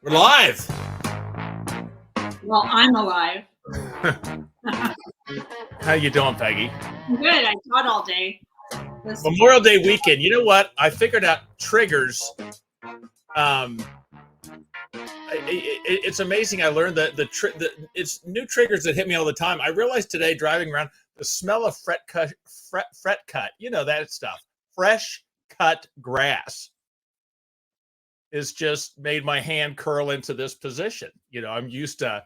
We're live. Well, I'm alive. How you doing, Peggy? I'm good. I taught all day. Memorial Day weekend. You know what? I figured out triggers. It's amazing. I learned that it's new triggers that hit me all the time. I realized today driving around the smell of fret cut. You know that stuff. Fresh cut grass has just made my hand curl into this position. You know, I'm used to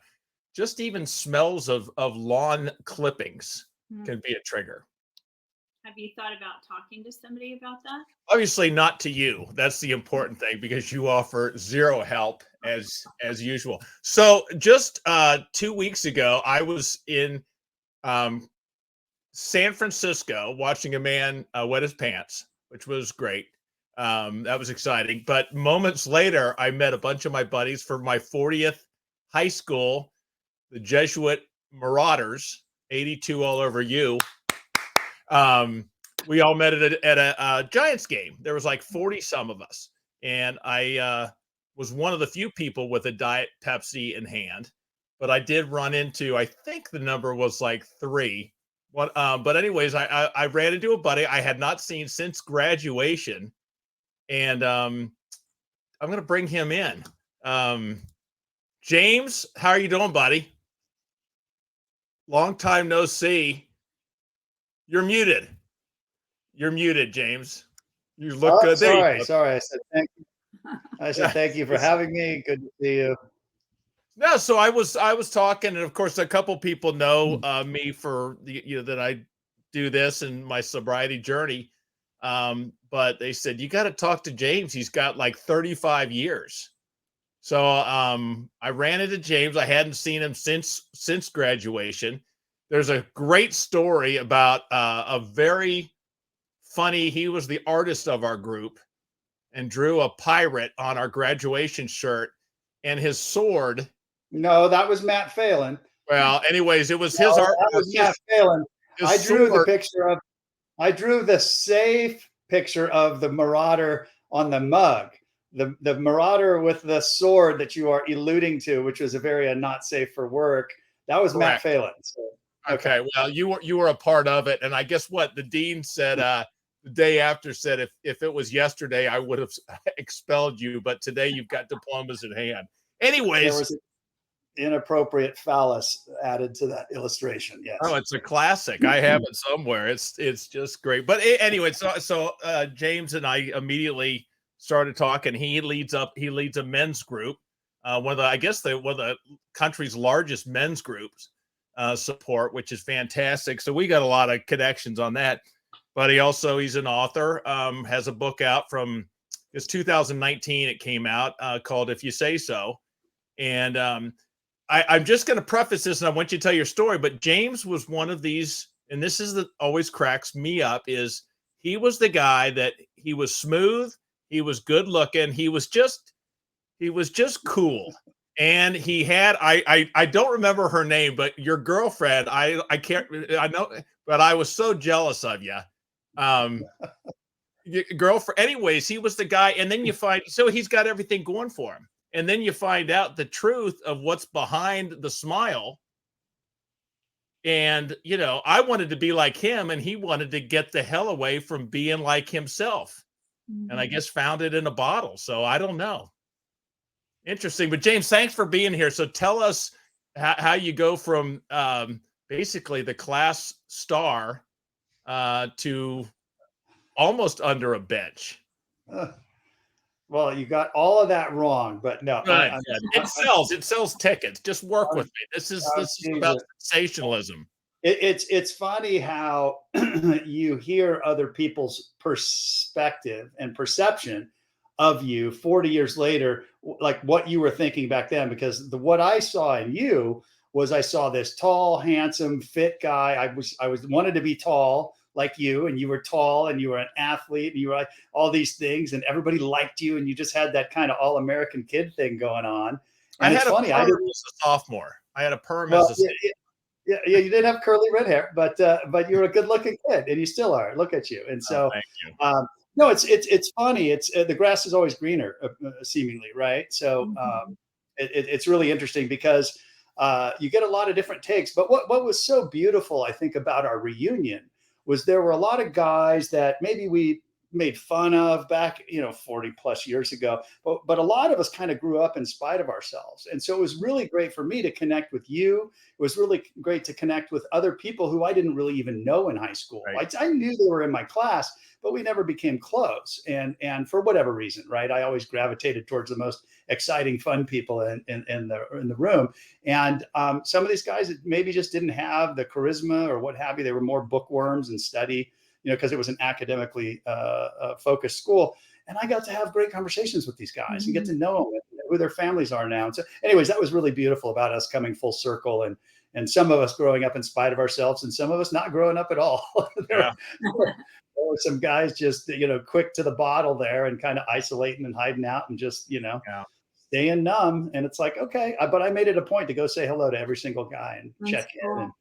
just even smells of lawn clippings can be a trigger. Have you thought about talking to somebody about that? Obviously not to you. That's the important thing because you offer zero help as usual. So just 2 weeks ago, I was in San Francisco watching a man wet his pants, which was great. That was exciting. But moments later, I met a bunch of my buddies for my 40th high school, the Jesuit Marauders, 82 all over you. We all met at a Giants game. There was like 40 some of us. And I was one of the few people with a Diet Pepsi in hand. But I did run into, I think the number was like 3. But anyways, I ran into a buddy I had not seen since graduation. And I'm going to bring him in. James, how are you doing, buddy? Long time no see. You're muted. You're muted, James. You look good. Sorry. I said thank you. I said thank you for having me. Good to see you. No, so I was talking, and of course, a couple people know me for that I do this and my sobriety journey. But they said you got to talk to James. He's got like 35 years. So I ran into James. I hadn't seen him since graduation. There's a great story about a very funny. He was the artist of our group and drew a pirate on our graduation shirt, and his sword. No, that was Matt Phelan. Well, anyways, it was his art. That was Matt Phelan. I drew the safe picture of the Marauder on the mug. The Marauder with the sword that you are alluding to, which was a very not safe for work. That was Correct. Matt Phelan. So, okay. Well, you were a part of it, and I guess what the dean said the day after said if it was yesterday I would have expelled you, but today you've got diplomas in hand. Anyways, there was an inappropriate phallus added to that illustration. Yes. Oh, it's a classic. I have it somewhere. It's just great. But anyway, so James and I immediately started talking. He leads a men's group, one of the country's largest men's groups support, which is fantastic. So we got a lot of connections on that. But he's an author, has a book out from 2019. It came out called If You Say So. And I'm just going to preface this, and I want you to tell your story. But James was one of these, and this is that always cracks me up, is he was the guy that he was smooth, he was good looking, he was just cool. And he had I don't remember her name, but your girlfriend, I know, but I was so jealous of you. Your girlfriend. Anyways, he was the guy, and then so he's got everything going for him. And then you find out the truth of what's behind the smile. And, I wanted to be like him, and he wanted to get the hell away from being like himself. Mm-hmm. And I guess found it in a bottle. So I don't know. Interesting. But James, thanks for being here. So tell us how you go from basically the class star to almost under a bench. Well, you got all of that wrong, but no. It sells tickets. Just work with me. This is about sensationalism. It's funny how you hear other people's perspective and perception of you 40 years later, like what you were thinking back then, because what I saw in you was I saw this tall, handsome, fit guy. I wanted to be tall like you, and you were tall, and you were an athlete, and you were like all these things, and everybody liked you, and you just had that kind of all-American kid thing going on. And I was a sophomore. I had a perm as a senior. Yeah, you did have curly red hair, but you're a good-looking kid, and you still are. Look at you. And so, thank you. No, it's funny. It's the grass is always greener, seemingly, right? So It's really interesting because you get a lot of different takes. But what was so beautiful, I think, about our reunion was there were a lot of guys that maybe we made fun of back, 40 plus years ago, but a lot of us kind of grew up in spite of ourselves. And so it was really great for me to connect with you. It was really great to connect with other people who I didn't really even know in high school. Right. I knew they were in my class, but we never became close. And for whatever reason, right, I always gravitated towards the most exciting, fun people in the room. And some of these guys maybe just didn't have the charisma or what have you. They were more bookworms and study, because it was an academically focused school. And I got to have great conversations with these guys and get to know them, who their families are now. And so anyways, that was really beautiful about us coming full circle, and some of us growing up in spite of ourselves and some of us not growing up at all. there were some guys just, quick to the bottle there and kind of isolating and hiding out and just, staying numb. And it's like, okay, but I made it a point to go say hello to every single guy and check in and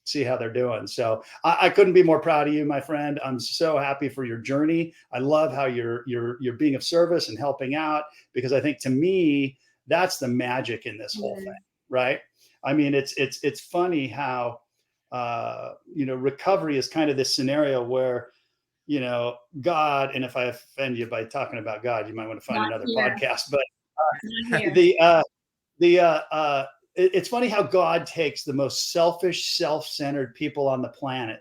see how they're doing. So I couldn't be more proud of you, my friend. I'm so happy for your journey. I love how you're being of service and helping out, because I think, to me, that's the magic in this whole thing, right? I mean, it's funny how recovery is kind of this scenario where, God, and if I offend you by talking about God, you might want to find another podcast. But it's funny how God takes the most selfish, self-centered people on the planet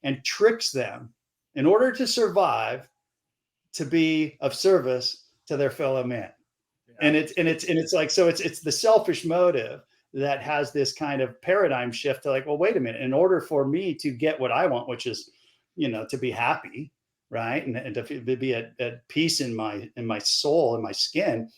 and tricks them in order to survive, to be of service to their fellow man. Yeah. And it's like, so it's the selfish motive that has this kind of paradigm shift to like, well, wait a minute, in order for me to get what I want, which is, to be happy, right? And to be at peace in my soul, in my skin,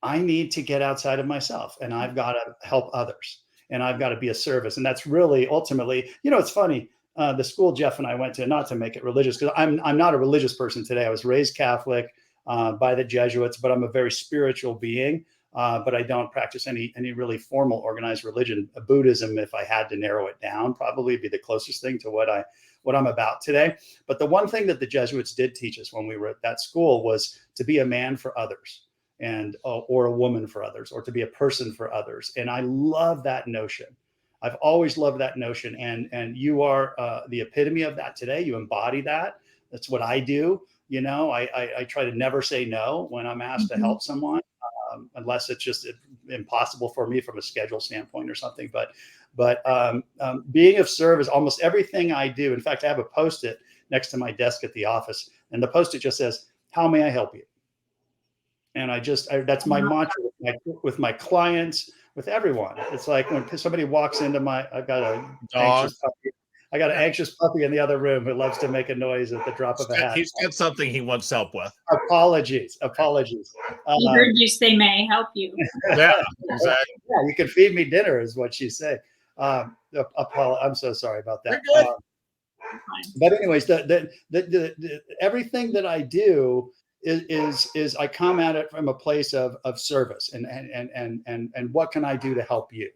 I need to get outside of myself, and I've got to help others, and I've got to be a service. And that's really ultimately, it's funny. The school Jeff and I went to, not to make it religious, because I'm not a religious person today. I was raised Catholic by the Jesuits, but I'm a very spiritual being. But I don't practice any really formal organized religion. Buddhism, if I had to narrow it down, probably be the closest thing to what I'm about today. But the one thing that the Jesuits did teach us when we were at that school was to be a man for others, and or a woman for others, or to be a person for others. And I love that notion. I've always loved that notion. And you are the epitome of that today. You embody that. That's what I do. I try to never say no when I'm asked to help someone, unless it's just impossible for me from a schedule standpoint or something. But being of service, almost everything I do. In fact, I have a Post-it next to my desk at the office, and the Post-it just says, "How may I help you?" And that's my mantra with my clients, with everyone. It's like when somebody walks into I've got an anxious puppy. I got an anxious puppy in the other room who loves to make a noise at the drop of a hat. He's got something he wants help with. Apologies. He heard you say, "May I help you?" Yeah, exactly. Yeah, you can feed me dinner, is what she said. I'm so sorry about that. But anyways, the everything that I do is I come at it from a place of service and what can I do to help you,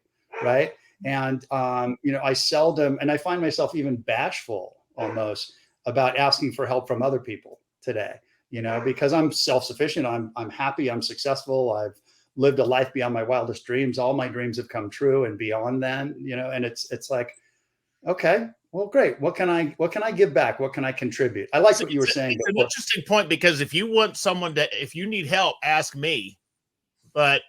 right? And I seldom, and I find myself even bashful almost about asking for help from other people today, because I'm self-sufficient. I'm happy. I'm successful. I've lived a life beyond my wildest dreams. All my dreams have come true and beyond then, and it's like, okay, well, great. What can I give back? What can I contribute? I like what you were saying. It's an interesting point, because if you want if you need help, ask me. But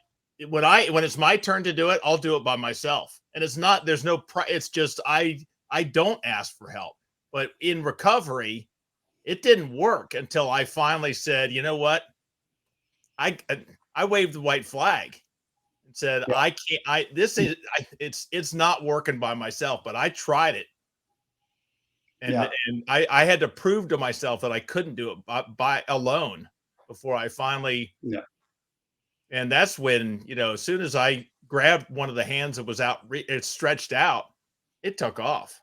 when it's my turn to do it, I'll do it by myself. And it's just, I don't ask for help. But in recovery, it didn't work until I finally said, you know what? I waved the white flag and said, I can't, it's not working by myself, but I tried it. And I had to prove to myself that I couldn't do it by alone before I finally. Yeah. And that's when, as soon as I grabbed one of the hands that was it stretched out, it took off.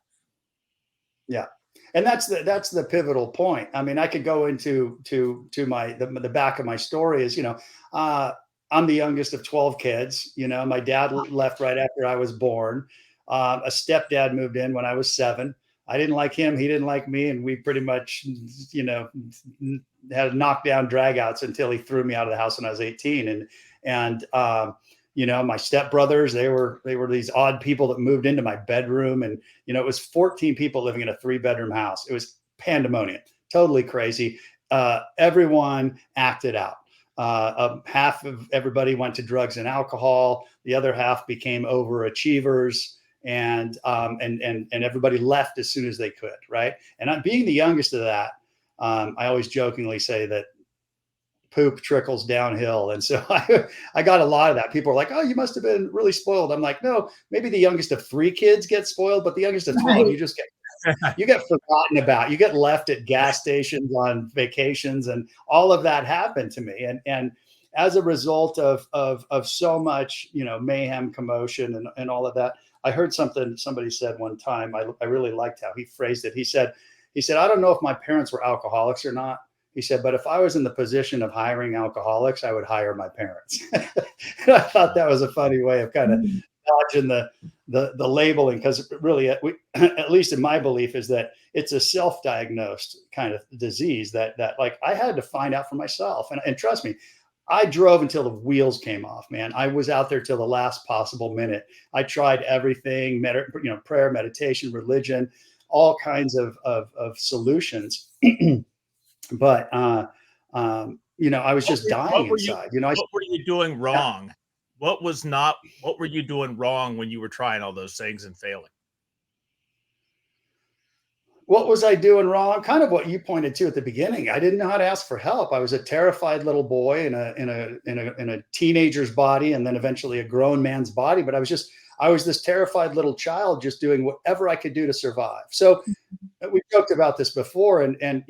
Yeah. And that's the pivotal point. I mean, I could go into the back of my story is, I'm the youngest of 12 kids. My dad left right after I was born. A stepdad moved in when I was 7. I didn't like him. He didn't like me. And we pretty much, had knockdown dragouts until he threw me out of the house when I was 18. And My stepbrothers, they were these odd people that moved into my bedroom. And, it was 14 people living in a 3-bedroom house. It was pandemonium, totally crazy. Everyone acted out. Half of everybody went to drugs and alcohol. The other half became overachievers, and everybody left as soon as they could. Right. And being the youngest of that, I always jokingly say that poop trickles downhill. And so I got a lot of that. People are like, oh, you must have been really spoiled. I'm like, no, maybe the youngest of 3 kids get spoiled, but the youngest of 12, you get forgotten about. You get left at gas stations on vacations, and all of that happened to me. And as a result of so much, mayhem, commotion, and all of that, I heard somebody said one time. I really liked how he phrased it. He said, I don't know if my parents were alcoholics or not. He said, but if I was in the position of hiring alcoholics, I would hire my parents. And I thought that was a funny way of kind of dodging the labeling, because really, at least in my belief, is that it's a self-diagnosed kind of disease that like I had to find out for myself. And trust me, I drove until the wheels came off, man. I was out there till the last possible minute. I tried everything, prayer, meditation, religion, all kinds of solutions. But, I was just dying inside. What were you doing wrong? What were you doing wrong when you were trying all those things and failing? What was I doing wrong? Kind of what you pointed to at the beginning. I didn't know how to ask for help. I was a terrified little boy in a teenager's body, and then eventually a grown man's body. But I was this terrified little child, just doing whatever I could do to survive. So we joked about this before, and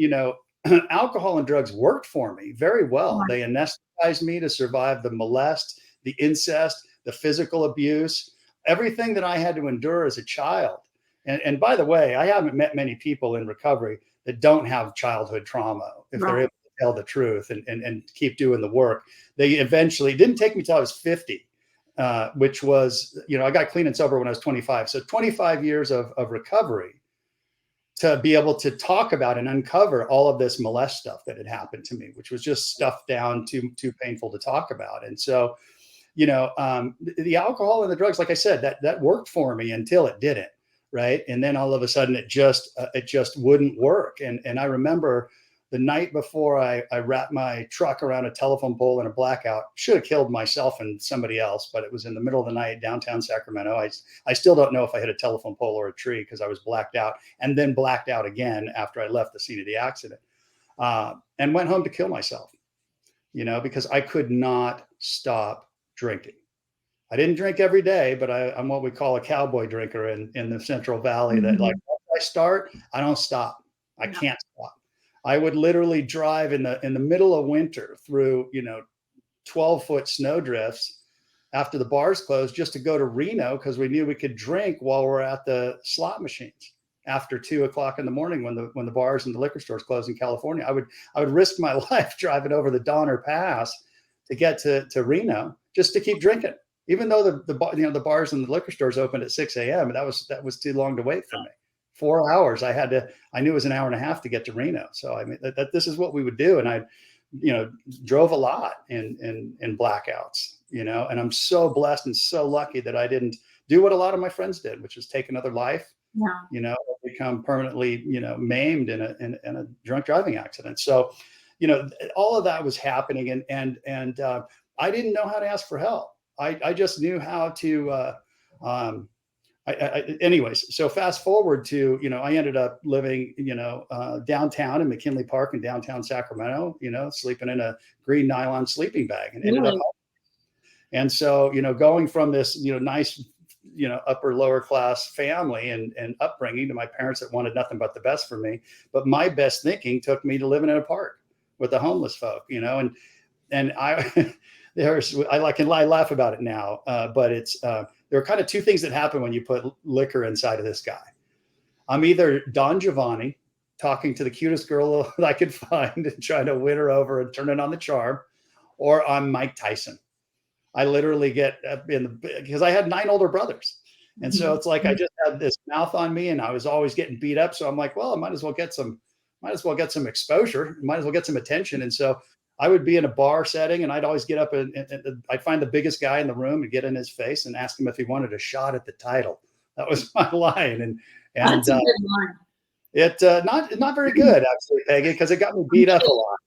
alcohol and drugs worked for me very well. They anesthetized me to survive the molest, the incest, the physical abuse, everything that I had to endure as a child. And by the way, I haven't met many people in recovery that don't have childhood trauma, if they're able to tell the truth and keep doing the work. They eventually, it didn't take me till I was 50, which was, I got clean and sober when I was 25. So 25 years of recovery to be able to talk about and uncover all of this molest stuff that had happened to me, which was just stuffed down too painful to talk about. And so, the alcohol and the drugs, like I said, that worked for me until it didn't. Right. And then all of a sudden it just wouldn't work. And I remember the night before I wrapped my truck around a telephone pole in a blackout. Should have killed myself and somebody else, but it was in the middle of the night, downtown Sacramento. I still don't know if I hit a telephone pole or a tree, because I was blacked out, and then blacked out again after I left the scene of the accident, and went home to kill myself, because I could not stop drinking. I didn't drink every day, but I'm what we call a cowboy drinker in the Central Valley. That like, once I start, I don't stop. I can't stop. I would literally drive in the middle of winter through 12-foot snow drifts after the bars closed, just to go to Reno, because we knew we could drink while we're at the slot machines after 2:00 in the morning when the bars and the liquor stores closed in California. I would risk my life driving over the Donner Pass to get to Reno just to keep drinking. Even though the bars and the liquor stores opened at 6 a.m., that was too long to wait for me. 4 hours. I knew it was an hour and a half to get to Reno. So I mean, this is what we would do. And I, drove a lot in blackouts, and I'm so blessed and so lucky that I didn't do what a lot of my friends did, which is take another life, become permanently, maimed in a drunk driving accident. So, all of that was happening, and I didn't know how to ask for help. I just knew how to, anyways, so fast forward to, I ended up living, downtown in McKinley Park in downtown Sacramento, sleeping in a green nylon sleeping bag, and ended up. And so, going from this, nice, upper lower class family and upbringing to my parents that wanted nothing but the best for me. But my best thinking took me to living in a park with the homeless folk, and I, I laugh about it now, but there are kind of two things that happen when you put liquor inside of this guy. I'm either Don Giovanni talking to the cutest girl that I could find and trying to win her over and turn it on the charm, or I'm Mike Tyson. I literally get because I had 9 older brothers. And so it's like I just had this mouth on me, and I was always getting beat up. So I'm like, well, I might as well get some exposure, might as well get some attention. And so I would be in a bar setting, and I'd always get up and I'd find the biggest guy in the room and get in his face and ask him if he wanted a shot at the title. That was my line. And That's a good line. it not very good actually, Peggy, because it got me beat up a lot.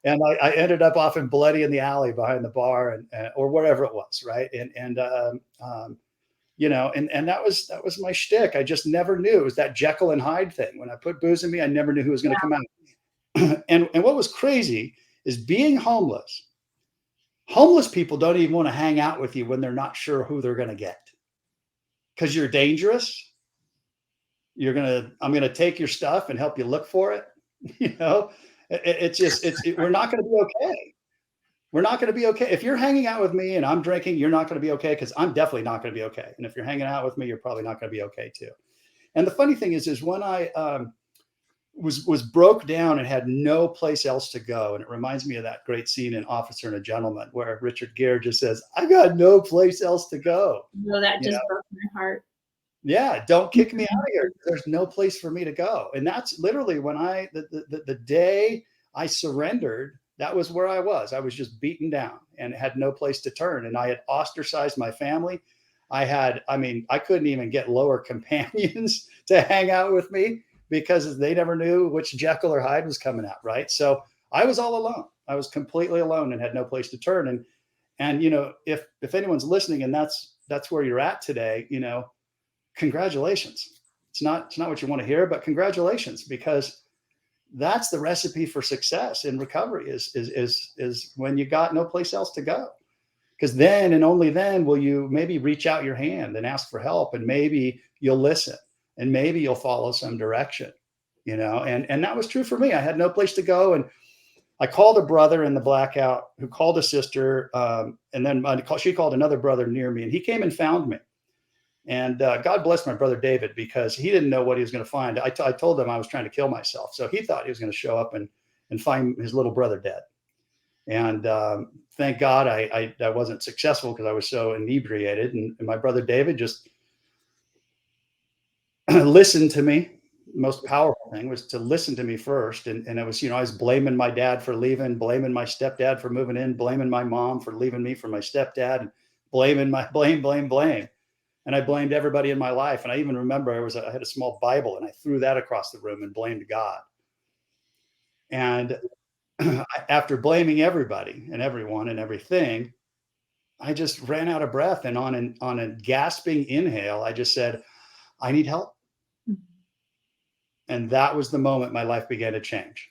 And I ended up often bloody in the alley behind the bar and or whatever it was, right? You know, and that was my shtick. I just never knew. It was that Jekyll and Hyde thing. When I put booze in me, I never knew who was going to come out. And what was crazy is being homeless. Homeless people don't even want to hang out with you when they're not sure who they're going to get, because you're dangerous. I'm going to take your stuff and help you look for it. You know, we're not going to be okay. We're not going to be okay. If you're hanging out with me and I'm drinking, you're not going to be okay, because I'm definitely not going to be okay. And if you're hanging out with me, you're probably not going to be okay too. And the funny thing is when I was broke down and had no place else to go, and it reminds me of that great scene in Officer and a Gentleman where Richard Gere just says, "I got no place else to go." No, that just broke my heart. Yeah, don't kick me out of here. There's no place for me to go. And that's literally when the day I surrendered, that was where I was. I was just beaten down and had no place to turn. And I had ostracized my family. I couldn't even get lower companions to hang out with me because they never knew which Jekyll or Hyde was coming out, right? So I was all alone. I was completely alone and had no place to turn. And you know, if anyone's listening and that's where you're at today, you know, congratulations. It's not what you want to hear, but congratulations, because that's the recipe for success in recovery is when you got no place else to go. Because then and only then will you maybe reach out your hand and ask for help, and maybe you'll listen, and maybe you'll follow some direction, you know. And that was true for me. I had no place to go, and I called a brother in the blackout who called a sister, and then she called another brother near me, and he came and found me. And God bless my brother David, because he didn't know what he was going to find. I told him I was trying to kill myself, so he thought he was going to show up and find his little brother dead. And thank God I wasn't successful, because I was so inebriated. And my brother David just listened to me. The most powerful thing was to listen to me first. And it was, you know, I was blaming my dad for leaving, blaming my stepdad for moving in, blaming my mom for leaving me for my stepdad, and blaming my blame. And I blamed everybody in my life. And I even remember I had a small Bible, and I threw that across the room and blamed God. And after blaming everybody and everyone and everything, I just ran out of breath. And on a gasping inhale, I just said, "I need help." And that was the moment my life began to change.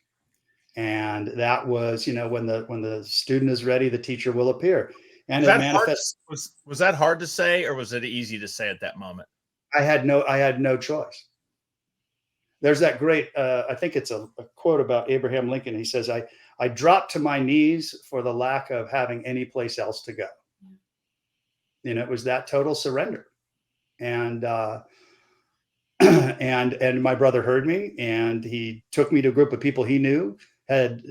And that was, you know, when the student is ready, the teacher will appear. And it manifests. Was that hard to say, or was it easy to say at that moment? I had no choice. There's that great, I think it's a quote about Abraham Lincoln. He says, I dropped to my knees for the lack of having any place else to go. And it was that total surrender. And and my brother heard me, and he took me to a group of people he knew had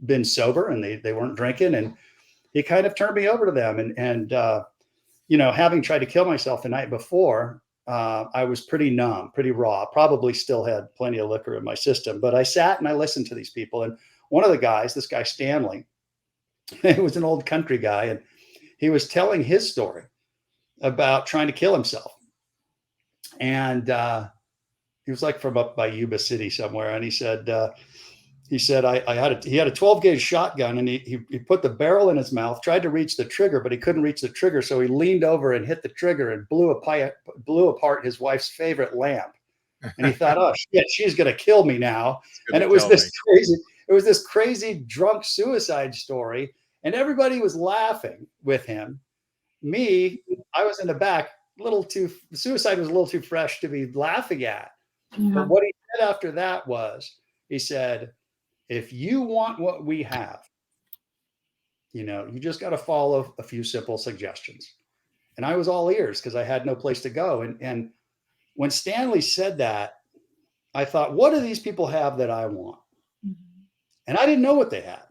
been sober, and they weren't drinking. And he kind of turned me over to them. And you know, having tried to kill myself the night before, I was pretty numb, pretty raw, probably still had plenty of liquor in my system. But I sat and I listened to these people. And one of the guys, this guy Stanley, he was an old country guy, and he was telling his story about trying to kill himself. And he was like from up by Yuba City somewhere. And he said, he had a 12 gauge shotgun, and he put the barrel in his mouth, tried to reach the trigger, but he couldn't reach the trigger. So he leaned over and hit the trigger and blew apart his wife's favorite lamp. And he thought, "Oh shit, she's going to kill me now." And it was this crazy drunk suicide story. And everybody was laughing with him. Me, I was in the back, suicide was a little too fresh to be laughing at. Yeah. But what he said after that was, he said, "If you want what we have, you know, you just got to follow a few simple suggestions." And I was all ears, because I had no place to go. And when Stanley said that, I thought, what do these people have that I want? Mm-hmm. And I didn't know what they had.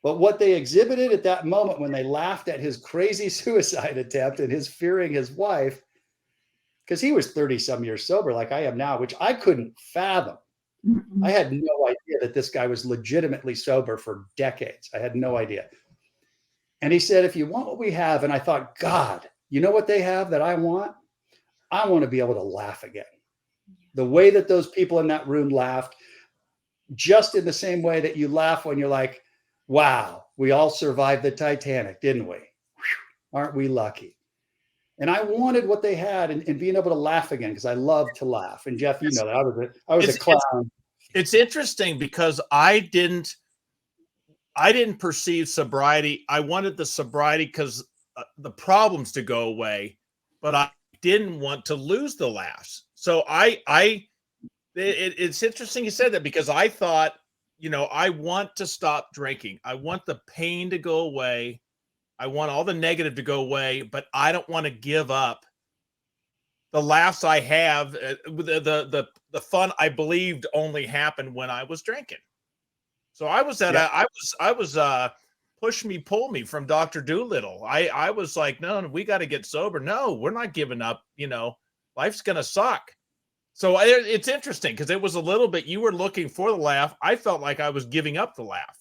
But what they exhibited at that moment, when they laughed at his crazy suicide attempt and his fearing his wife, because he was 30 some years sober like I am now, which I couldn't fathom. I had no idea that this guy was legitimately sober for decades. I had no idea. And he said, if you want what we have, and I thought, God, you know what they have that I want? I want to be able to laugh again. The way that those people in that room laughed, just in the same way that you laugh when you're like, wow, we all survived the Titanic, didn't we? Whew, aren't we lucky? And I wanted what they had and being able to laugh again, because I love to laugh. And Jeff, you know that I was a clown. It's interesting because I didn't perceive sobriety. I wanted the sobriety because the problems to go away, but I didn't want to lose the laughs. So it's interesting you said that, because I thought, you know, I want to stop drinking. I want the pain to go away. I want all the negative to go away, but I don't want to give up the laughs I have. The fun I believed only happened when I was drinking. So I was at I was push me, pull me from Dr. Doolittle. I was like, no, we got to get sober. No, we're not giving up. You know, life's going to suck. So it's interesting because it was a little bit, you were looking for the laugh. I felt like I was giving up the laugh.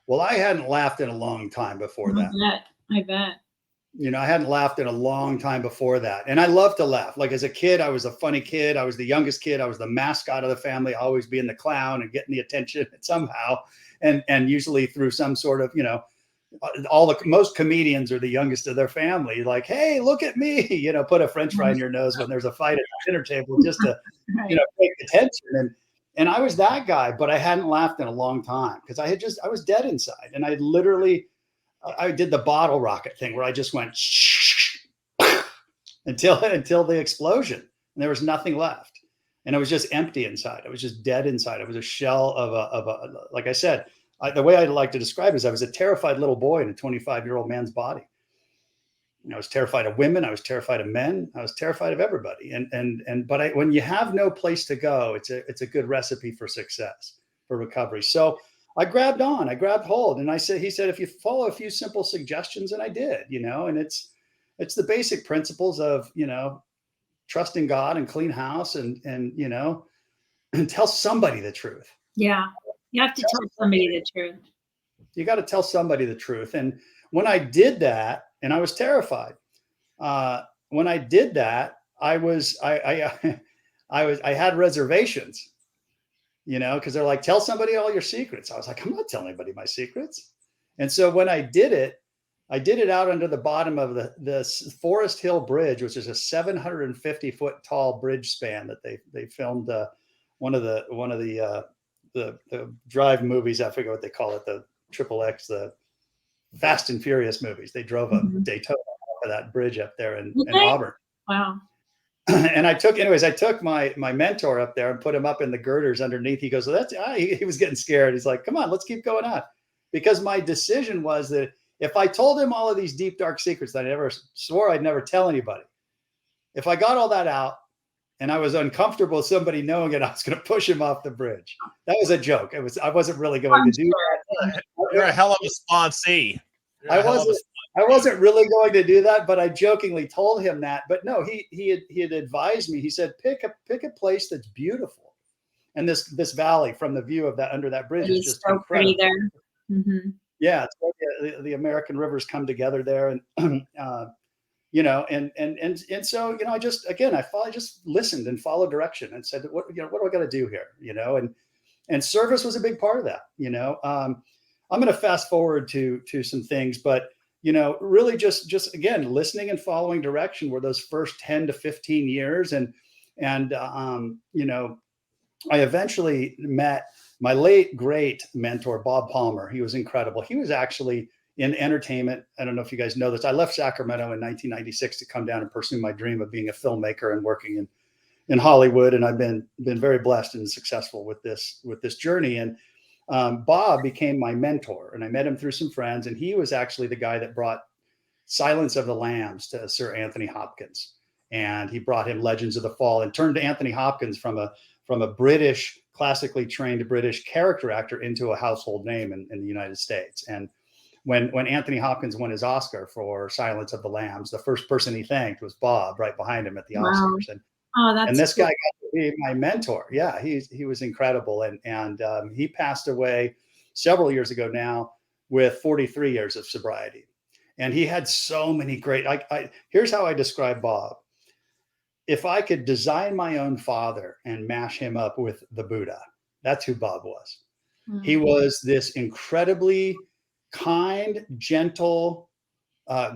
Well, I hadn't laughed in a long time before that. I bet. You know, I hadn't laughed in a long time before that. And I love to laugh. Like as a kid, I was a funny kid. I was the youngest kid. I was the mascot of the family, always being the clown and getting the attention somehow. And usually through some sort of, you know, most comedians are the youngest of their family. Like, hey, look at me, you know, put a French fry in your nose when there's a fight at the dinner table just to, you know, take attention. And I was that guy, but I hadn't laughed in a long time because I was dead inside. And I did the bottle rocket thing where I just went until the explosion, and there was nothing left. And I was just empty inside. I was just dead inside. I was a shell of a like I said, the way I like to describe it is I was a terrified little boy in a 25-year-old man's body. I was terrified of women. I was terrified of men. I was terrified of everybody. But when you have no place to go, it's a good recipe for success, for recovery. So I grabbed hold, and he said, if you follow a few simple suggestions, and I did, you know, and it's the basic principles of, you know, trusting God and clean house and, you know, and tell somebody the truth. Yeah. You have to tell somebody the truth. You got to tell somebody the truth. And when I did that, and I was terrified, when I did that, I had reservations, you know, because they're like, tell somebody all your secrets. I was like, I'm not telling anybody my secrets. And so when I did it out under the bottom of the Forest Hill Bridge, which is a 750-foot tall bridge span that they filmed one of the drive movies. I forget what they call it, the XXX, the Fast and Furious movies. They drove a Daytona off of that bridge up there in Auburn. Wow. And I took my mentor up there and put him up in the girders underneath. He goes, well, he was getting scared. He's like, come on, let's keep going on. Because my decision was that if I told him all of these deep, dark secrets that I never swore I'd never tell anybody, if I got all that out and I was uncomfortable with somebody knowing it, I was going to push him off the bridge. That was a joke. I wasn't really going to do that. You're a hell of a sponsee. I wasn't really going to do that, but I jokingly told him that. But no, he had advised me. He said, pick a place that's beautiful, and this valley from the view of that under that bridge is just so incredible. Pretty there. Mm-hmm. Yeah, it's like the American rivers come together there, and you know, and so, you know, I just listened and followed direction and said, what do I got to do here, you know, and service was a big part of that, you know. I'm going to fast forward to some things, but, you know, really just again, listening and following direction were those first 10 to 15 years. And you know, I eventually met my late great mentor, Bob Palmer. He was incredible. He was actually in entertainment. I don't know if you guys know this. I left Sacramento in 1996 to come down and pursue my dream of being a filmmaker and working in Hollywood. And I've been very blessed and successful with this journey. And Bob became my mentor, and I met him through some friends, and he was actually the guy that brought Silence of the Lambs to Sir Anthony Hopkins, and he brought him Legends of the Fall, and turned Anthony Hopkins from a British, classically trained British character actor into a household name in the United States. And when Anthony Hopkins won his Oscar for Silence of the Lambs, the first person he thanked was Bob, right behind him at the Oscars. Oh, And that's this cool. guy got to be my mentor. Yeah, he was incredible, and he passed away several years ago now with 43 years of sobriety. And he had so many great. Here's how I describe Bob. If I could design my own father and mash him up with the Buddha, that's who Bob was. He Mm. was this incredibly kind, gentle,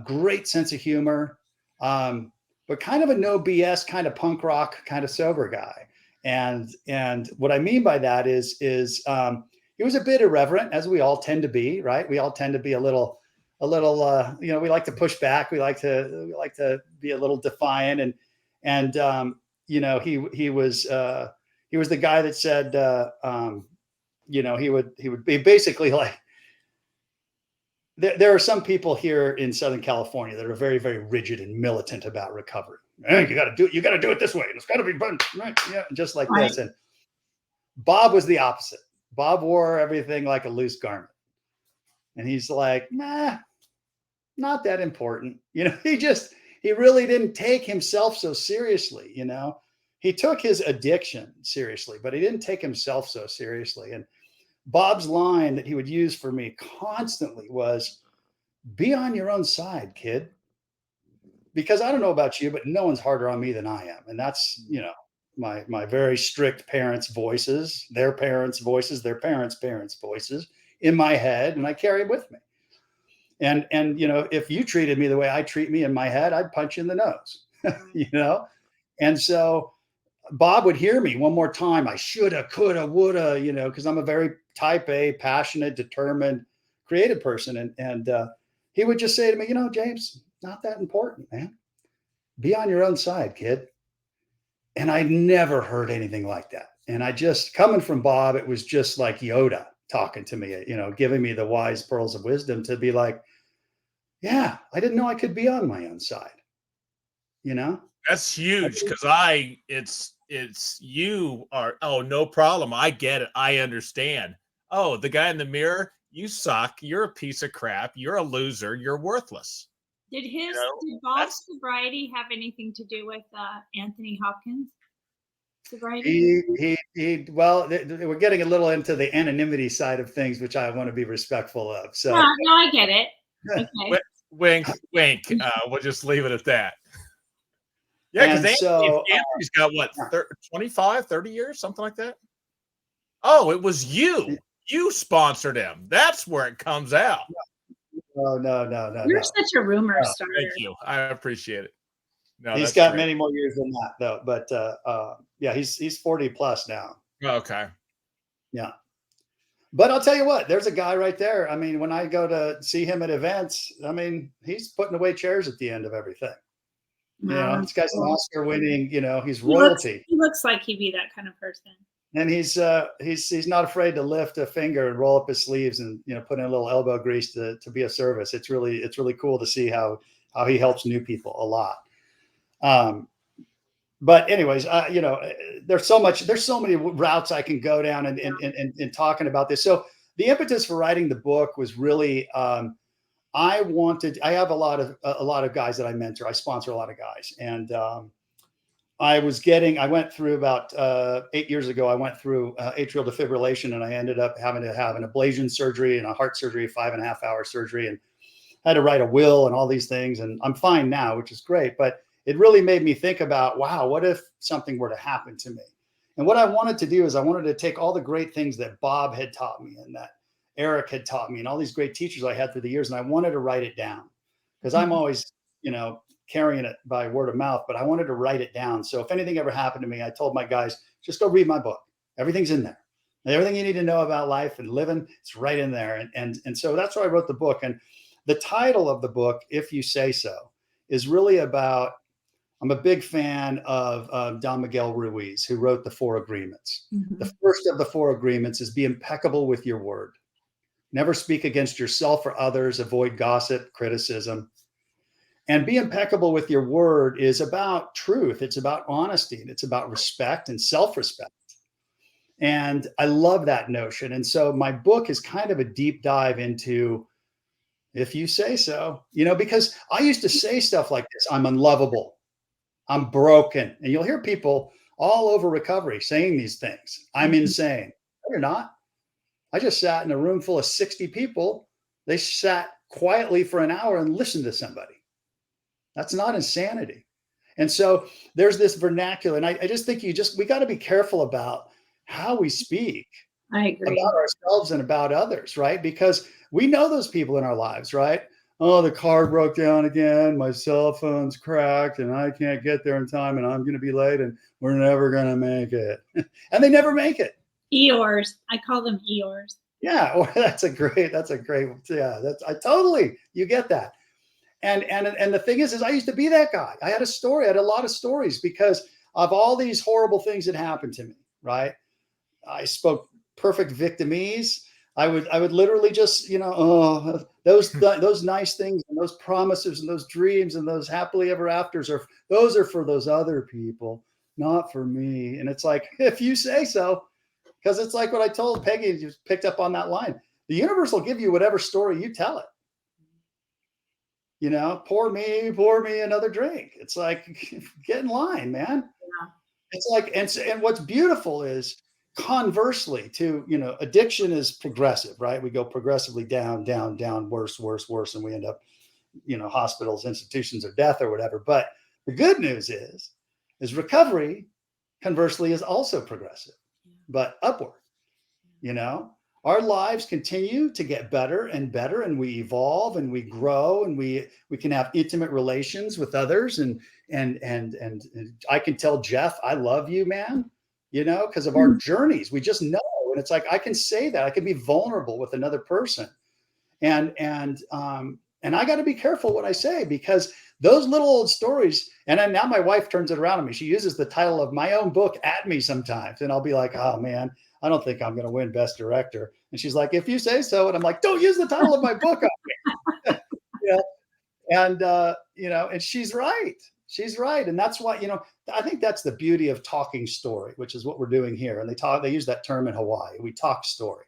great sense of humor, but kind of a no BS kind of punk rock kind of sober guy. And what I mean by that is he was a bit irreverent, as we all tend to be, right? We all tend to be a little we like to push back. We like to be a little defiant, and he was the guy that said he would be basically like, there are some people here in Southern California that are very, very rigid and militant about recovery. You got to do it. You got to do it this way. And it's got to be done right. Yeah, just like Right. this. And Bob was the opposite. Bob wore everything like a loose garment. And he's like, nah, not that important. He really didn't take himself so seriously. He took his addiction seriously, but he didn't take himself so seriously. And Bob's line that he would use for me constantly was, be on your own side, kid. Because I don't know about you, but no one's harder on me than I am. And that's, my very strict parents' voices, their parents' voices, their parents' voices in my head, and I carry it with me. And if you treated me the way I treat me in my head, I'd punch you in the nose. And so Bob would hear me one more time. I shoulda, coulda, woulda, because I'm a very type A, passionate, determined, creative person. And he would just say to me, James, not that important, man. Be on your own side, kid. And I never heard anything like that. And coming from Bob, it was just like Yoda talking to me, giving me the wise pearls of wisdom to be like, yeah, I didn't know I could be on my own side. That's huge, because it's you are, oh, no problem. I get it. I understand. Oh, the guy in the mirror, you suck. You're a piece of crap. You're a loser. You're worthless. Did Bob's sobriety have anything to do with Anthony Hopkins' sobriety? Well, we're getting a little into the anonymity side of things, which I want to be respectful of. So No, I get it. Okay. Wink, wink. We'll just leave it at that. Yeah, because Anthony's got what, 25, 30 years, something like that. Oh, it was you. You sponsored him. That's where it comes out. No. You're such a rumor starter. Thank you. I appreciate it. No, he's got many more years than that, though. But yeah, he's 40 plus now. Okay. Yeah. But I'll tell you what, there's a guy right there. I mean, when I go to see him at events, I mean, he's putting away chairs at the end of everything. This guy's an Oscar-winning. He's royalty. He looks like he'd be that kind of person. And he's not afraid to lift a finger and roll up his sleeves and put in a little elbow grease to be of service. It's really cool to see how he helps new people a lot. But anyways, there's so many routes I can go down in talking about this. So the impetus for writing the book was really, I have a lot of guys that I mentor. I sponsor a lot of guys. And I went through about 8 years ago, I went through atrial defibrillation, and I ended up having to have an ablation surgery and a heart surgery, 5.5 hour surgery, and I had to write a will and all these things. And I'm fine now, which is great. But it really made me think about, wow, what if something were to happen to me? And what I wanted to do is I wanted to take all the great things that Bob had taught me and that Eric had taught me and all these great teachers I had through the years, and I wanted to write it down, because I'm always, carrying it by word of mouth, but I wanted to write it down. So if anything ever happened to me, I told my guys, just go read my book. Everything's in there. Everything you need to know about life and living, it's right in there. And so that's why I wrote the book. And the title of the book, If You Say So, is really about, I'm a big fan of Don Miguel Ruiz, who wrote the 4 Agreements. Mm-hmm. The first of the 4 agreements is be impeccable with your word. Never speak against yourself or others. Avoid gossip, criticism. And be impeccable with your word is about truth. It's about honesty, and it's about respect and self-respect. And I love that notion. And so my book is kind of a deep dive into, if you say so, because I used to say stuff like this. I'm unlovable. I'm broken. And you'll hear people all over recovery saying these things. I'm insane. No, you're not. I just sat in a room full of 60 people. They sat quietly for an hour and listened to somebody. That's not insanity. And so there's this vernacular. And I just think we got to be careful about how we speak I agree. about ourselves and about others, right? Because we know those people in our lives, right? Oh, the car broke down again. My cell phone's cracked and I can't get there in time and I'm going to be late and we're never going to make it. And they never make it. Eeyores. I call them Eeyores. Yeah. Well, that's a great, yeah, you get that. And the thing is I used to be that guy. I had a lot of stories because of all these horrible things that happened to me, right? I spoke perfect victimese. I would literally just, those nice things and those promises and those dreams and those happily ever afters are for those other people, not for me. And it's like, if you say so, because it's like what I told Peggy, you picked up on that line. The universe will give you whatever story you tell it. Pour me another drink. It's like, get in line, man. Yeah. It's like, and what's beautiful is conversely to, addiction is progressive, right? We go progressively down, down, down, worse, worse, worse. And we end up, hospitals, institutions, or death or whatever. But the good news is recovery conversely is also progressive, but upward. Our lives continue to get better and better, and we evolve and we grow, and we can have intimate relations with others. And I can tell Jeff, I love you, man, because of our journeys. We just know. And it's like, I can say that I can be vulnerable with another person. And I got to be careful what I say, because those little old stories, and then now my wife turns it around on me. She uses the title of my own book at me sometimes. And I'll be like, oh man, I don't think I'm going to win Best Director. And she's like, if you say so. And I'm like, don't use the title of my book on me. And she's right. She's right. And that's why, I think that's the beauty of talking story, which is what we're doing here. And they use that term in Hawaii. We talk story,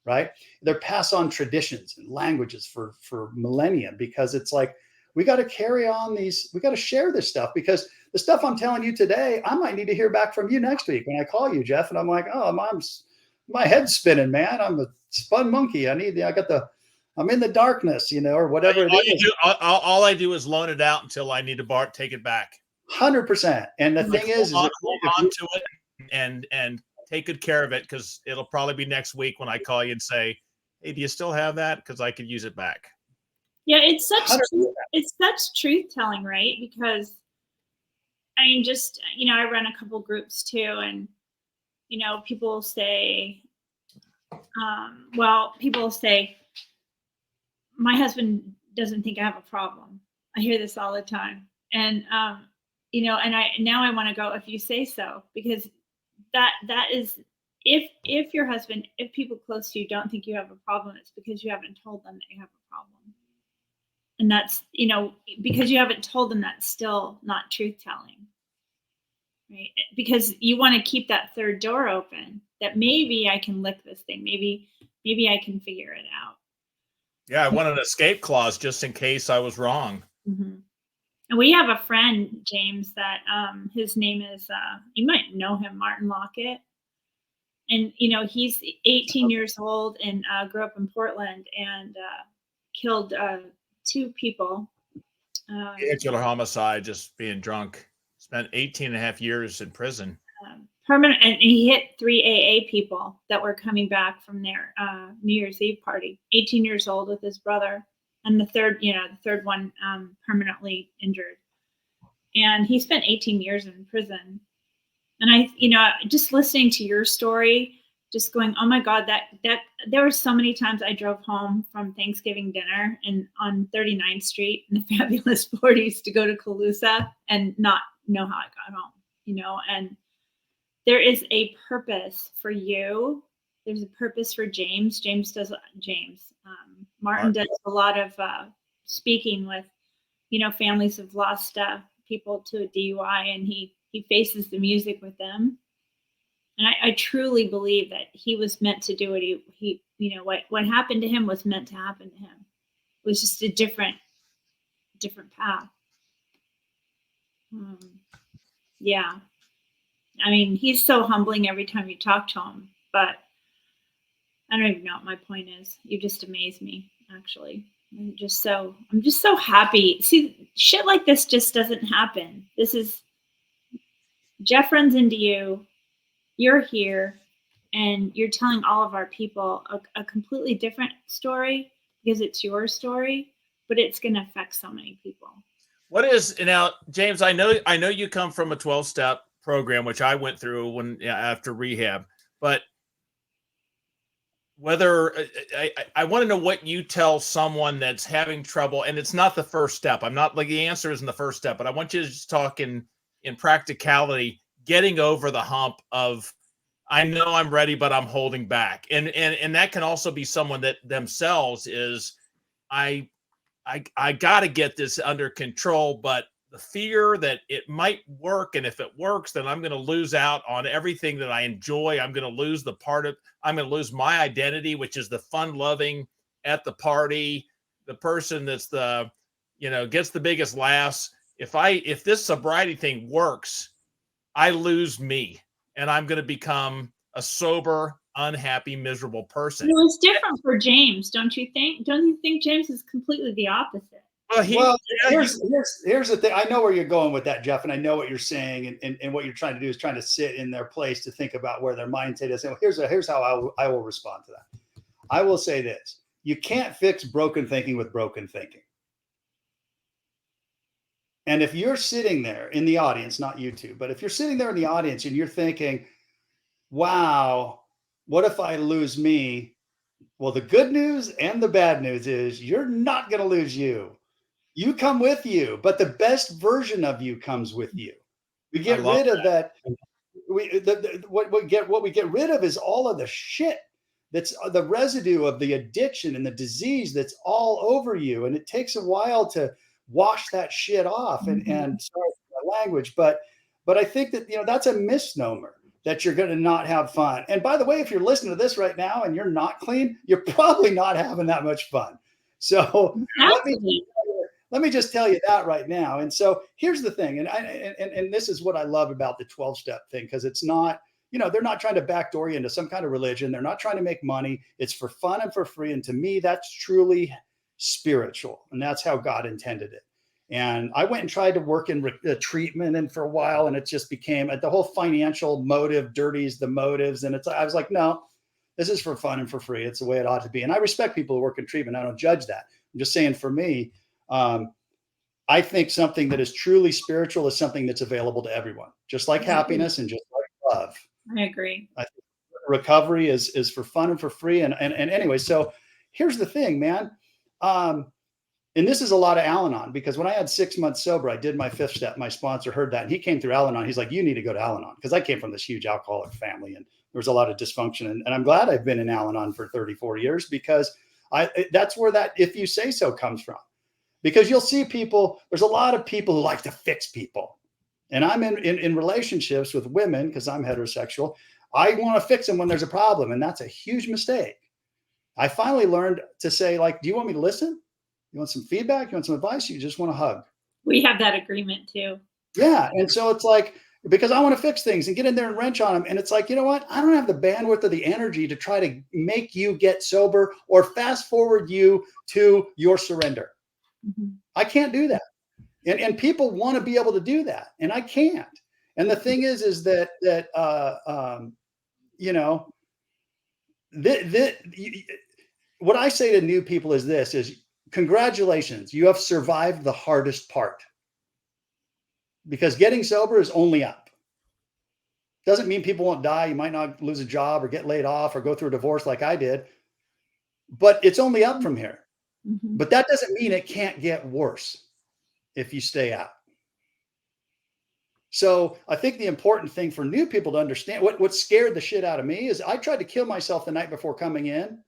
right? They're pass on traditions and languages for millennia, because it's like, we got to carry on we got to share this stuff, because the stuff I'm telling you today, I might need to hear back from you next week when I call you, Jeff. And I'm like, oh, my head's spinning, man. I'm a spun monkey. I'm in the darkness, or whatever it is. All I do is loan it out until I need to take it back. 100%. And the thing is hold on to it and take good care of it, because it'll probably be next week when I call you and say, hey, do you still have that? Because I could use it back. Yeah, it's such truth telling, right? Because I run a couple groups too, and people say, my husband doesn't think I have a problem. I hear this all the time, and and I want to go, if you say so, because that is, if people close to you don't think you have a problem, it's because you haven't told them that you have a problem. And that's, because you haven't told them, that's still not truth telling, right? Because you want to keep that third door open, that maybe I can lick this thing. Maybe I can figure it out. Yeah, I want an escape clause just in case I was wrong. Mm-hmm. And we have a friend, James, that his name is, you might know him, Martin Lockett. And, he's 18 years old and grew up in Portland and killed 2 people. Vehicular homicide, just being drunk. Spent 18 and a half years in prison. Permanent, and he hit 3 AA people that were coming back from their New Year's Eve party. 18 years old with his brother, and the third one permanently injured. And he spent 18 years in prison. And I, just listening to your story, just going, oh my God, that there were so many times I drove home from Thanksgiving dinner and on 39th Street in the fabulous 40s to go to Calusa and not know how I got home, and there is a purpose for you. There's a purpose for James. Martin does a lot of speaking with, families have lost people to a DUI, and he faces the music with them. And I truly believe that he was meant to do what he what happened to him was meant to happen to him. It was just a different path. Yeah. I mean, he's so humbling every time you talk to him, but I don't even know what my point is. You just amaze me, actually. I'm just so happy. See, shit like this just doesn't happen. This is Jeff runs into you, you're here, and you're telling all of our people a completely different story because it's your story, but it's going to affect so many people. What is now, James? I know you come from a 12-step program, which I went through after rehab, but whether I want to know what you tell someone that's having trouble, and it's not the first step. I'm not like the answer isn't the first step, but I want you to just talk in practicality, getting over the hump of, I know I'm ready, but I'm holding back. And that can also be someone that themselves is, I got to get this under control, but the fear that it might work, and if it works, then I'm going to lose out on everything that I enjoy. I'm going to lose I'm going to lose my identity, which is the fun-loving at the party, the person that's gets the biggest laughs. If this sobriety thing works, I lose me, and I'm going to become a sober, unhappy, miserable person. It was different for James, don't you think? Don't you think James is completely the opposite? Well, here's the thing. I know where you're going with that, Jeff, and I know what you're saying, and what you're trying to do is trying to sit in their place to think about where their mindset is. And here's how I will respond to that. I will say this: you can't fix broken thinking with broken thinking. And if you're sitting there in the audience, not you two, but if you're sitting there in the audience and you're thinking, "Wow, what if I lose me?" Well, the good news and the bad news is you're not going to lose you. You come with you, but the best version of you comes with you. We get rid of that. What we get rid of is all of the shit that's the residue of the addiction and the disease that's all over you. And it takes a while to wash that shit off. And sorry for my language, but I think that that's a misnomer, that you're going to not have fun. And by the way, if you're listening to this right now and you're not clean, you're probably not having that much fun. So let me just tell you that right now. And so here's the thing. And this is what I love about the 12-step thing, because it's not, they're not trying to backdoor you into some kind of religion. They're not trying to make money. It's for fun and for free. And to me, that's truly spiritual. And that's how God intended it. And I went and tried to work in treatment, and for a while, and it just became the whole financial motive dirties the motives. And I was like, no, this is for fun and for free. It's the way it ought to be. And I respect people who work in treatment. I don't judge that. I'm just saying, for me, I think something that is truly spiritual is something that's available to everyone, just like happiness and just like love. I agree. I think recovery is for fun and for free. And anyway, so here's the thing, man. And this is a lot of Al-Anon, because when I had 6 months sober, I did my 5th step. My sponsor heard that, and he came through Al-Anon. He's like, you need to go to Al-Anon, because I came from this huge alcoholic family, and there was a lot of dysfunction. And I'm glad I've been in Al-Anon for 34 years, because that's where that "if you say so" comes from. Because you'll see people, there's a lot of people who like to fix people. And I'm in relationships with women, because I'm heterosexual. I want to fix them when there's a problem. And that's a huge mistake. I finally learned to say, like, do you want me to listen? You want some feedback? You want some advice? You just want to hug? We have that agreement too. Yeah. And so it's like, because I want to fix things and get in there and wrench on them. And it's like, you know what? I don't have the bandwidth or the energy to try to make you get sober or fast forward you to your surrender. Mm-hmm. I can't do that. And people want to be able to do that, and I can't. And the thing is that what I say to new people is congratulations, you have survived the hardest part, because getting sober is only up. Doesn't mean people won't die. You might not lose a job or get laid off or go through a divorce like I did, but it's only up from here. Mm-hmm. But that doesn't mean it can't get worse if you stay out. So I think the important thing for new people to understand, what scared the shit out of me, is I tried to kill myself the night before coming in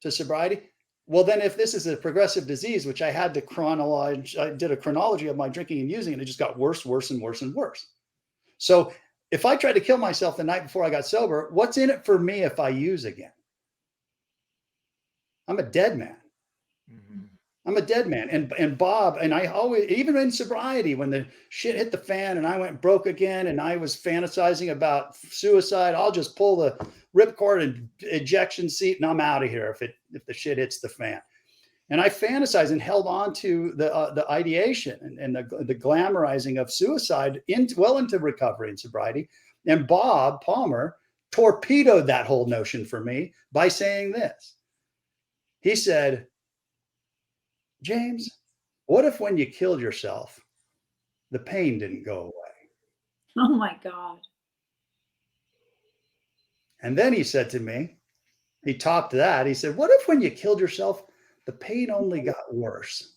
to sobriety. Well, then if this is a progressive disease, which I had to chronologize, I did a chronology of my drinking and using, and it just got worse, worse, and worse and worse. So if I tried to kill myself the night before I got sober, what's in it for me if I use again? I'm a dead man. Mm-hmm. I'm a dead man. And Bob, and I always, even in sobriety, when the shit hit the fan and I went broke again and I was fantasizing about suicide, I'll just pull the ripcord and ejection seat and I'm out of here if the shit hits the fan. And I fantasized and held on to the ideation and the glamorizing of suicide into recovery and sobriety. And Bob Palmer torpedoed that whole notion for me by saying this. He said, James, what if when you killed yourself, the pain didn't go away? Oh my God. And then he said to me, he topped that. He said, what if when you killed yourself, the pain only got worse?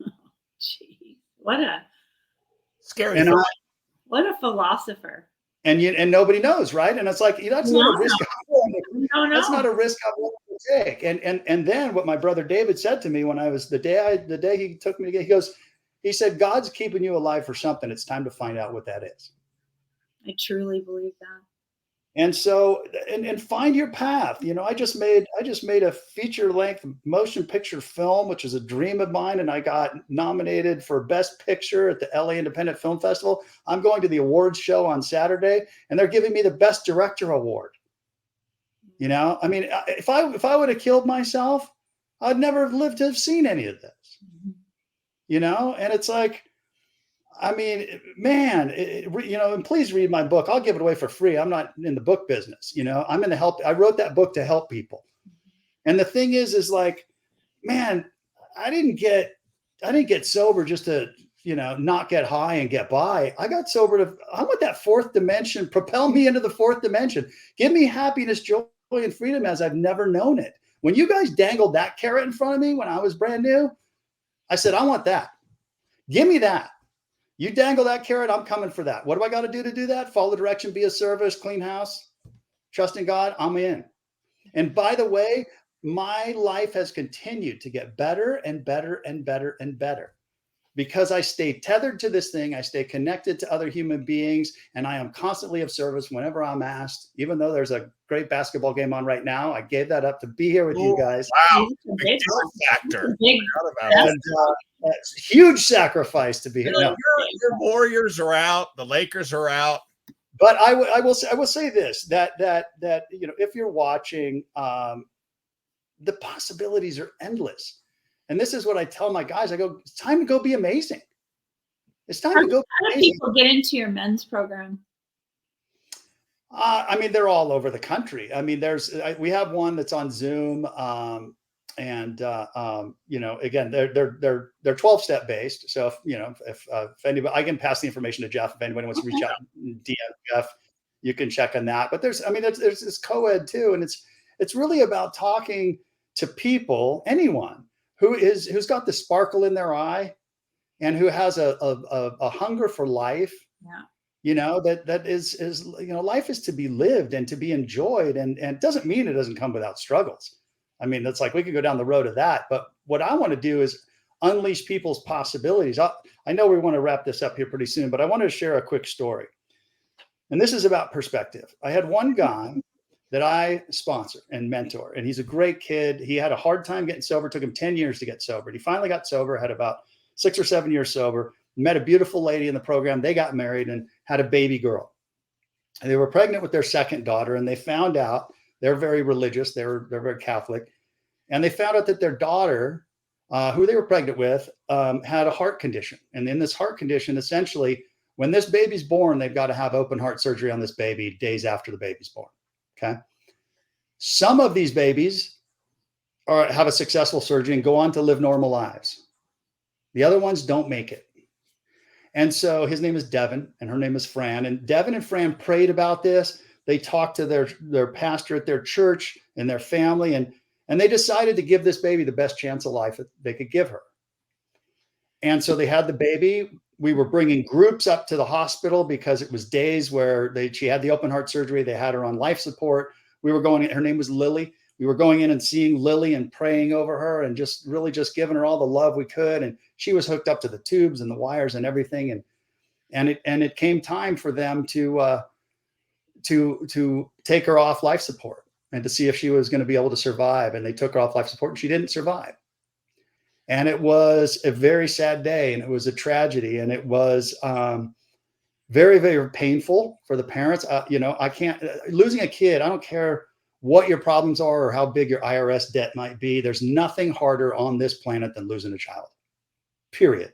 Jeez, what a Scary. And what a philosopher. And nobody knows, right? And it's like, that's not a risk. That's not a risk I want to take. And then what my brother David said to me when I was the day he took me to, he said, God's keeping you alive for something. It's time to find out what that is. I truly believe that. And so, and find your path. You know, I just made a feature length motion picture film, which is a dream of mine. And I got nominated for Best Picture at the LA Independent Film Festival. I'm going to the awards show on Saturday and they're giving me the Best Director Award. You know, I mean, if I would have killed myself, I'd never have lived to have seen any of this, you know? And it's like, I mean, man, you know, and please read my book. I'll give it away for free. I'm not in the book business. You know, I'm in the help. I wrote that book to help people. And the thing is like, man, I didn't get sober just to, you know, not get high and get by. I got sober I want that fourth dimension, propel me into the fourth dimension. Give me happiness, joy, and freedom as I've never known it. When you guys dangled that carrot in front of me when I was brand new, I said, I want that. Give me that. You dangle that carrot, I'm coming for that. What do I got to do that? Follow direction, be a service, clean house, trust in God, I'm in. And by the way, my life has continued to get better and better and better and better because I stay tethered to this thing. I stay connected to other human beings, and I am constantly of service whenever I'm asked. Even though there's a great basketball game on right now, I gave that up to be here with you guys. Wow, big factor. And, it's huge sacrifice to be here. No. Your Warriors are out. The Lakers are out. But I will say this, that you know, if you're watching, the possibilities are endless. And this is what I tell my guys. I go, it's time to go be amazing. It's time to go. How do people get into your men's program? I mean, they're all over the country. I mean, we have one that's on Zoom. And you know, again, they're 12-step based. So if anybody, I can pass the information to Jeff if anybody wants to reach out and DM Jeff, you can check on that. But there's this co-ed too, and it's really about talking to people, anyone who's got the sparkle in their eye, and who has a hunger for life. Yeah. You know, that is you know, life is to be lived and to be enjoyed, and it doesn't mean it doesn't come without struggles. I mean, it's like we could go down the road of that. But what I want to do is unleash people's possibilities. I know we want to wrap this up here pretty soon, but I want to share a quick story. And this is about perspective. I had one guy that I sponsor and mentor, and he's a great kid. He had a hard time getting sober. It took him 10 years to get sober. He finally got sober, had about 6 or 7 years sober, met a beautiful lady in the program. They got married and had a baby girl. And they were pregnant with their second daughter, and they found out, they're very religious. They're very Catholic. And they found out that their daughter, who they were pregnant with, had a heart condition. And in this heart condition, essentially, when this baby's born, they've got to have open heart surgery on this baby days after the baby's born. Okay. Some of these babies have a successful surgery and go on to live normal lives. The other ones don't make it. And so his name is Devin and her name is Fran. And Devin and Fran prayed about this. They talked to their pastor at their church and their family, and they decided to give this baby the best chance of life that they could give her. And so they had the baby. We were bringing groups up to the hospital because it was days where she had the open heart surgery. They had her on life support. We were going, her name was Lily. We were going in and seeing Lily and praying over her and just giving her all the love we could. And she was hooked up to the tubes and the wires and everything. And it came time for them to take her off life support and to see if she was going to be able to survive. And they took her off life support and she didn't survive. And it was a very sad day, and it was a tragedy, and it was very, very painful for the parents. I can't, losing a kid, I don't care what your problems are or how big your IRS debt might be. There's nothing harder on this planet than losing a child, period.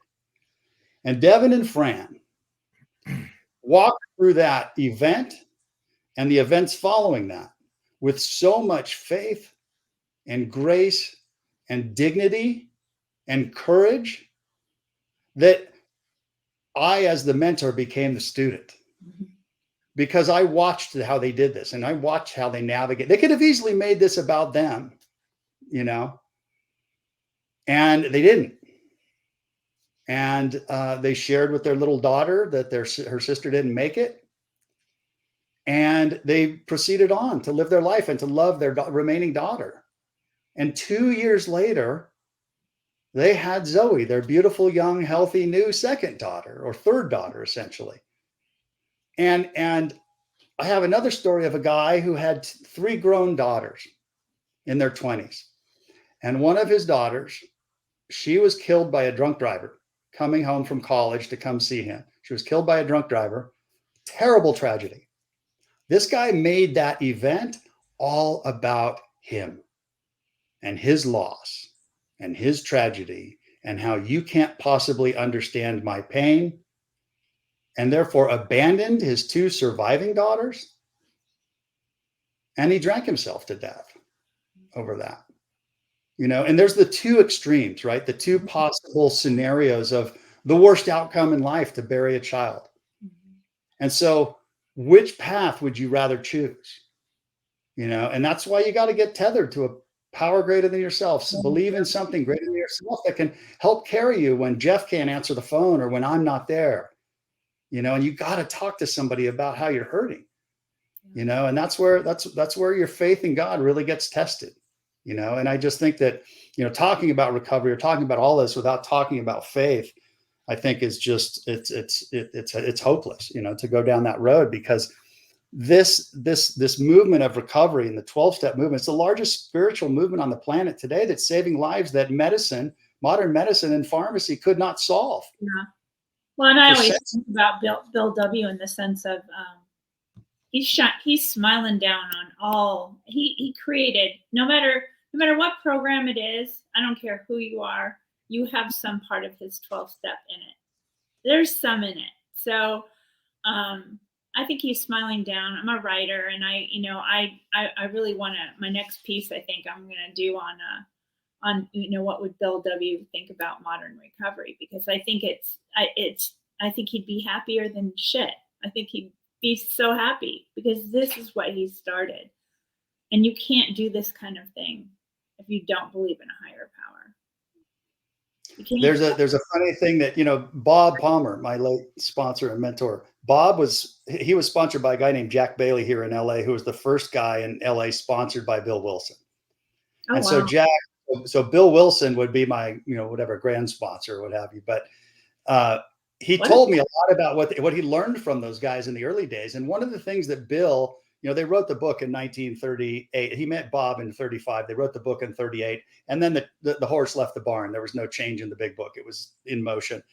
And Devin and Fran walked through that event and the events following that with so much faith and grace and dignity and courage that I, as the mentor, became the student, because I watched how they did this, and I watched how they navigate. They could have easily made this about them, and they didn't. And they shared with their little daughter that her sister didn't make it. And they proceeded on to live their life and to love their remaining daughter. And 2 years later, they had Zoe, their beautiful, young, healthy, new second daughter, or third daughter, essentially. And I have another story of a guy who had 3 grown daughters in their 20s. And one of his daughters, she was killed by a drunk driver coming home from college to come see him. She was killed by a drunk driver. Terrible tragedy. This guy made that event all about him and his loss and his tragedy and how you can't possibly understand my pain, and therefore abandoned his 2 surviving daughters. And he drank himself to death over that. And there's the 2 extremes, right? The 2 possible scenarios of the worst outcome in life, to bury a child. And so which path would you rather choose? And that's why you got to get tethered to a power greater than yourself. So believe in something greater than yourself that can help carry you when Jeff can't answer the phone or when I'm not there. And you got to talk to somebody about how you're hurting. And that's where your faith in God really gets tested. And I just think that, talking about recovery or talking about all this without talking about faith, I think is just, it's hopeless, to go down that road, because this movement of recovery and the 12-step movement, it's the largest spiritual movement on the planet today that's saving lives that modern medicine and pharmacy could not solve. Yeah. Well, and I always think about Bill W. in the sense of, he's smiling down on all he created. No matter what program it is, I don't care who you are, you have some part of his 12-step in it. There's some in it. So I think he's smiling down. I'm a writer, and I really want to, my next piece I think I'm going to do on what would Bill W. think about modern recovery, because I think I think he'd be happier than shit. I think he'd be so happy, because this is what he started. And you can't do this kind of thing if you don't believe in a higher power. There's a funny thing that, Bob Palmer, my late sponsor and mentor, Bob was sponsored by a guy named Jack Bailey here in LA, who was the first guy in LA sponsored by Bill Wilson. Oh, and wow. So Bill Wilson would be my, whatever, grand sponsor or what have you. But he told me a lot about what he learned from those guys in the early days. And one of the things that Bill, they wrote the book in 1938. He met Bob in 35. They wrote the book in 38. And then the horse left the barn. There was no change in the big book. It was in motion.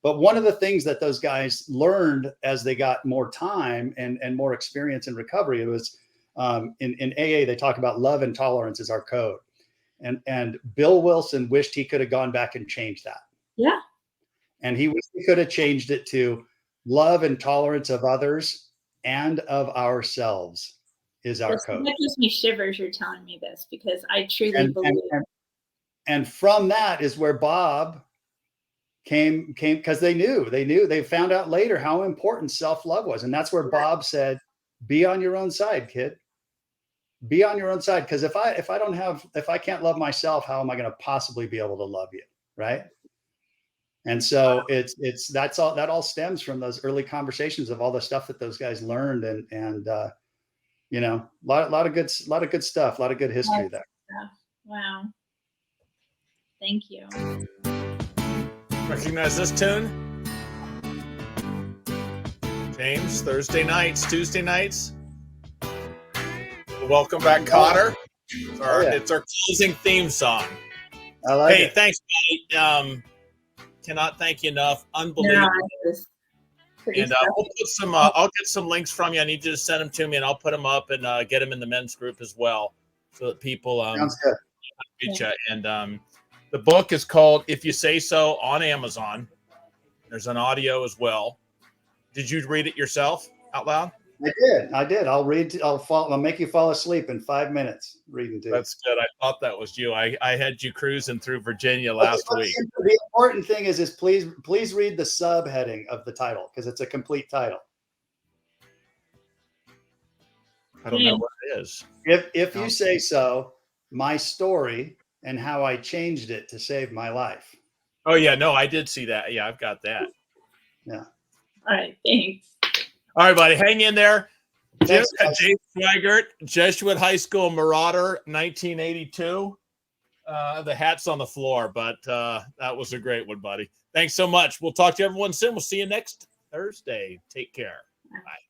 But one of the things that those guys learned as they got more time and more experience in recovery, it was in AA, they talk about love and tolerance is our code. And Bill Wilson wished he could have gone back and changed that. Yeah. And he wished he could have changed it to love and tolerance of others and of ourselves is our code. That gives me shivers, you're telling me this, because I truly believe. And from that is where Bob came because they found out later how important self-love was. And that's where Bob said, be on your own side, kid. Be on your own side. Because if I can't love myself, how am I going to possibly be able to love you? Right. And so that all stems from those early conversations of all the stuff that those guys learned and a lot of good stuff, a lot of good history there. Wow. Thank you. Recognize this tune? James, Thursday nights, Tuesday nights. Welcome back, Connor. It's our closing theme song. I like Hey, it. thanks, buddy. Cannot thank you enough. Unbelievable. No, it was pretty And stuff. we'll put some. I'll get some links from you. I need you to send them to me, and I'll put them up and get them in the men's group as well, so that people Sounds good. reach you. And the book is called "If You Say So" on Amazon. There's an audio as well. Did you read it yourself out loud? I did. I'll read. I'll make you fall asleep in 5 minutes reading to you. That's good. I thought that was you. I had you cruising through Virginia last week. The important thing is please read the subheading of the title because it's a complete title. I don't know what it is. If you say so, my story and how I changed it to save my life. Oh yeah, no, I did see that. Yeah, I've got that. Yeah. All right, thanks. All right, buddy, hang in there. Thanks, James Sweigert, Jesuit High School Marauder, 1982. The hat's on the floor, but that was a great one, buddy. Thanks so much. We'll talk to everyone soon. We'll see you next Thursday. Take care. Bye.